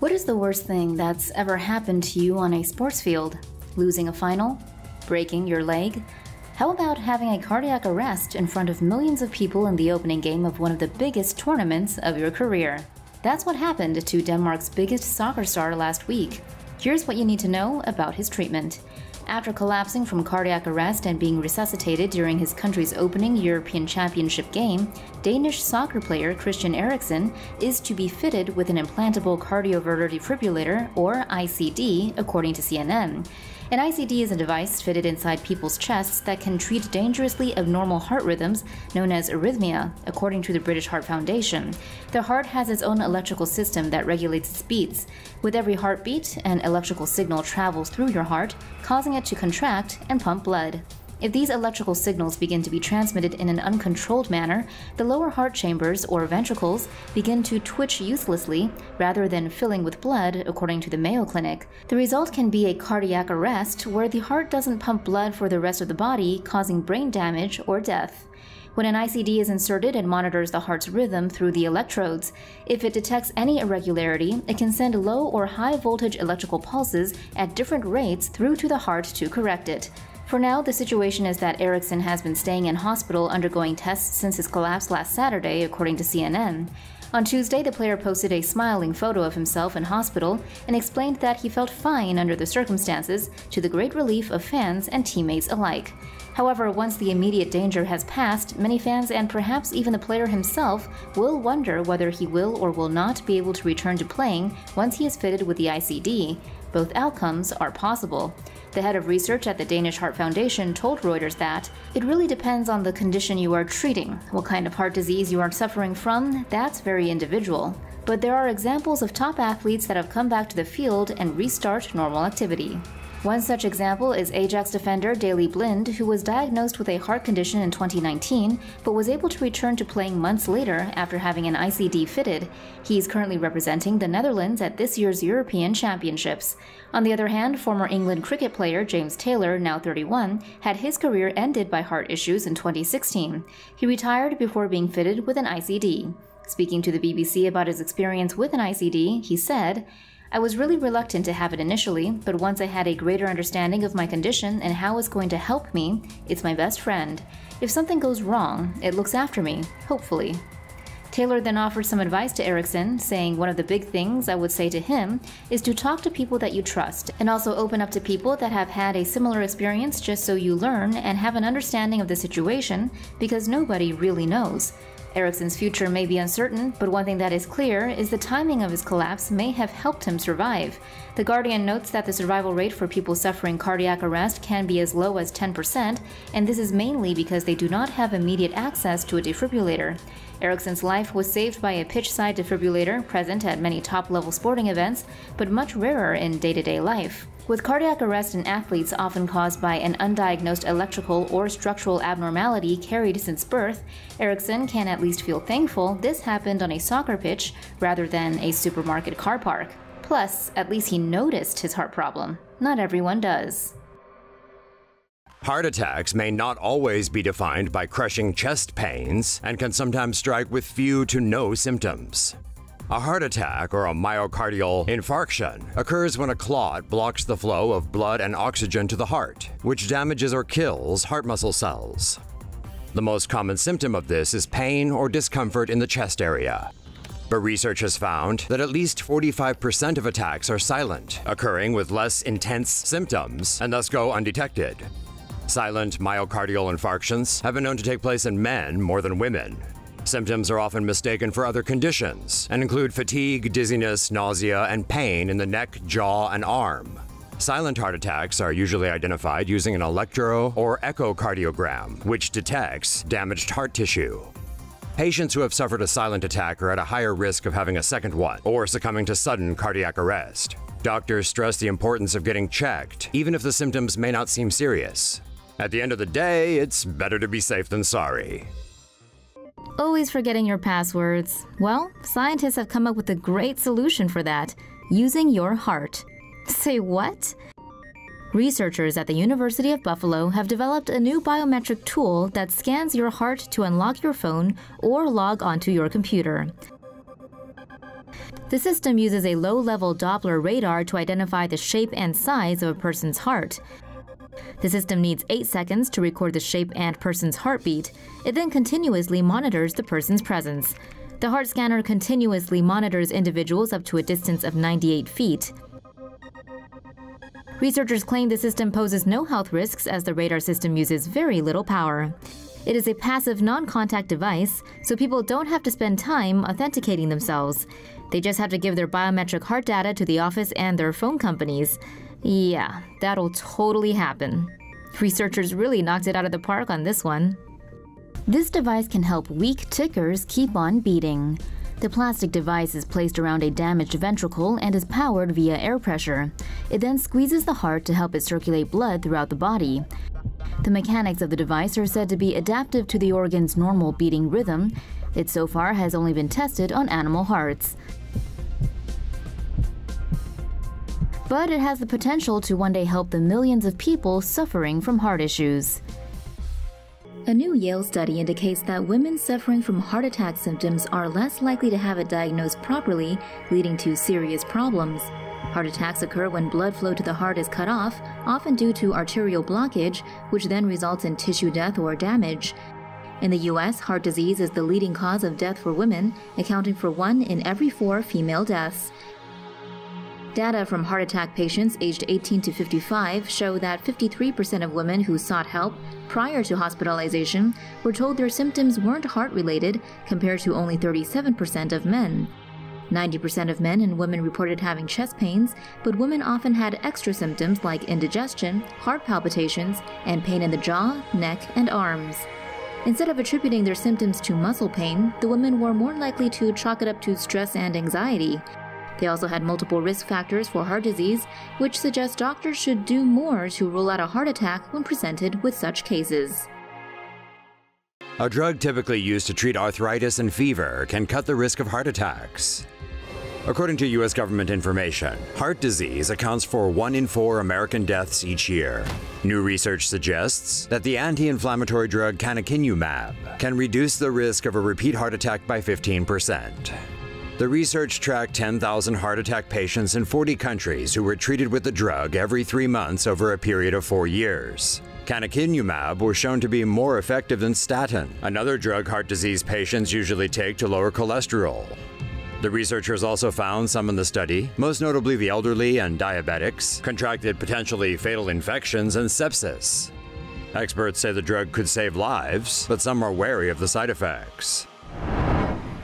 What is the worst thing that's ever happened to you on a sports field? Losing a final? Breaking your leg? How about having a cardiac arrest in front of millions of people in the opening game of one of the biggest tournaments of your career? That's what happened to Denmark's biggest soccer star last week. Here's what you need to know about his treatment. After collapsing from cardiac arrest and being resuscitated during his country's opening European Championship game, Danish soccer player Christian Eriksen is to be fitted with an implantable cardioverter defibrillator, or ICD, according to CNN. An ICD is a device fitted inside people's chests that can treat dangerously abnormal heart rhythms known as arrhythmia, according to the British Heart Foundation. The heart has its own electrical system that regulates its beats. With every heartbeat, an electrical signal travels through your heart, causing it to contract and pump blood. If these electrical signals begin to be transmitted in an uncontrolled manner, the lower heart chambers, or ventricles, begin to twitch uselessly rather than filling with blood, according to the Mayo Clinic. The result can be a cardiac arrest, where the heart doesn't pump blood for the rest of the body, causing brain damage or death. When an ICD is inserted, it monitors the heart's rhythm through the electrodes. If it detects any irregularity, it can send low or high voltage electrical pulses at different rates through to the heart to correct it. For now, the situation is that Eriksen has been staying in hospital undergoing tests since his collapse last Saturday, according to CNN. On Tuesday, the player posted a smiling photo of himself in hospital and explained that he felt fine under the circumstances, to the great relief of fans and teammates alike. However, once the immediate danger has passed, many fans and perhaps even the player himself will wonder whether he will or will not be able to return to playing once he is fitted with the ICD. Both outcomes are possible. The head of research at the Danish Heart Foundation told Reuters that it really depends on the condition you are treating. What kind of heart disease you are suffering from, that's very individual. But there are examples of top athletes that have come back to the field and restart normal activity. One such example is Ajax defender Daley Blind, who was diagnosed with a heart condition in 2019, but was able to return to playing months later after having an ICD fitted. He is currently representing the Netherlands at this year's European Championships. On the other hand, former England cricket player James Taylor, now 31, had his career ended by heart issues in 2016. He retired before being fitted with an ICD. Speaking to the BBC about his experience with an ICD, he said, "I was really reluctant to have it initially, but once I had a greater understanding of my condition and how it's going to help me, it's my best friend. If something goes wrong, it looks after me, hopefully." Taylor then offered some advice to Eriksen, saying one of the big things I would say to him is to talk to people that you trust, and also open up to people that have had a similar experience just so you learn and have an understanding of the situation, because nobody really knows. Eriksen's future may be uncertain, but one thing that is clear is the timing of his collapse may have helped him survive. The Guardian notes that the survival rate for people suffering cardiac arrest can be as low as 10%, and this is mainly because they do not have immediate access to a defibrillator. Eriksen's life was saved by a pitch-side defibrillator present at many top-level sporting events, but much rarer in day-to-day life. With cardiac arrest in athletes often caused by an undiagnosed electrical or structural abnormality carried since birth, Eriksen can at least feel thankful this happened on a soccer pitch rather than a supermarket car park. Plus, at least he noticed his heart problem. Not everyone does. Heart attacks may not always be defined by crushing chest pains and can sometimes strike with few to no symptoms. A heart attack, or a myocardial infarction, occurs when a clot blocks the flow of blood and oxygen to the heart, which damages or kills heart muscle cells. The most common symptom of this is pain or discomfort in the chest area. But research has found that at least 45% of attacks are silent, occurring with less intense symptoms and thus go undetected. Silent myocardial infarctions have been known to take place in men more than women. Symptoms are often mistaken for other conditions and include fatigue, dizziness, nausea, and pain in the neck, jaw, and arm. Silent heart attacks are usually identified using an electro or echocardiogram, which detects damaged heart tissue. Patients who have suffered a silent attack are at a higher risk of having a second one or succumbing to sudden cardiac arrest. Doctors stress the importance of getting checked, even if the symptoms may not seem serious. At the end of the day, it's better to be safe than sorry. Always forgetting your passwords. Well, scientists have come up with a great solution for that, using your heart. Say what? Researchers at the University of Buffalo have developed a new biometric tool that scans your heart to unlock your phone or log onto your computer. The system uses a low-level Doppler radar to identify the shape and size of a person's heart. The system needs 8 seconds to record the shape and person's heartbeat. It then continuously monitors the person's presence. The heart scanner continuously monitors individuals up to a distance of 98 feet. Researchers claim the system poses no health risks as the radar system uses very little power. It is a passive, non-contact device, so people don't have to spend time authenticating themselves. They just have to give their biometric heart data to the office and their phone companies. Yeah, that'll totally happen. Researchers really knocked it out of the park on this one. This device can help weak tickers keep on beating. The plastic device is placed around a damaged ventricle and is powered via air pressure. It then squeezes the heart to help it circulate blood throughout the body. The mechanics of the device are said to be adaptive to the organ's normal beating rhythm. It so far has only been tested on animal hearts. But it has the potential to one day help the millions of people suffering from heart issues. A new Yale study indicates that women suffering from heart attack symptoms are less likely to have it diagnosed properly, leading to serious problems. Heart attacks occur when blood flow to the heart is cut off, often due to arterial blockage, which then results in tissue death or damage. In the U.S., heart disease is the leading cause of death for women, accounting for 1 in every 4 female deaths. Data from heart attack patients aged 18 to 55 show that 53% of women who sought help prior to hospitalization were told their symptoms weren't heart-related, compared to only 37% of men. 90% of men and women reported having chest pains, but women often had extra symptoms like indigestion, heart palpitations, and pain in the jaw, neck, and arms. Instead of attributing their symptoms to muscle pain, the women were more likely to chalk it up to stress and anxiety. They also had multiple risk factors for heart disease, which suggests doctors should do more to rule out a heart attack when presented with such cases. A drug typically used to treat arthritis and fever can cut the risk of heart attacks. According to U.S. government information, heart disease accounts for 1 in 4 American deaths each year. New research suggests that the anti-inflammatory drug canakinumab can reduce the risk of a repeat heart attack by 15%. The research tracked 10,000 heart attack patients in 40 countries who were treated with the drug every 3 months over a period of 4 years. Canakinumab was shown to be more effective than statin, another drug heart disease patients usually take to lower cholesterol. The researchers also found some in the study, most notably the elderly and diabetics, contracted potentially fatal infections and sepsis. Experts say the drug could save lives, but some are wary of the side effects.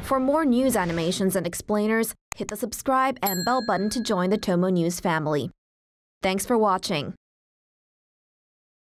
For more news animations and explainers, hit the subscribe and bell button to join the TomoNews family. Thanks for watching.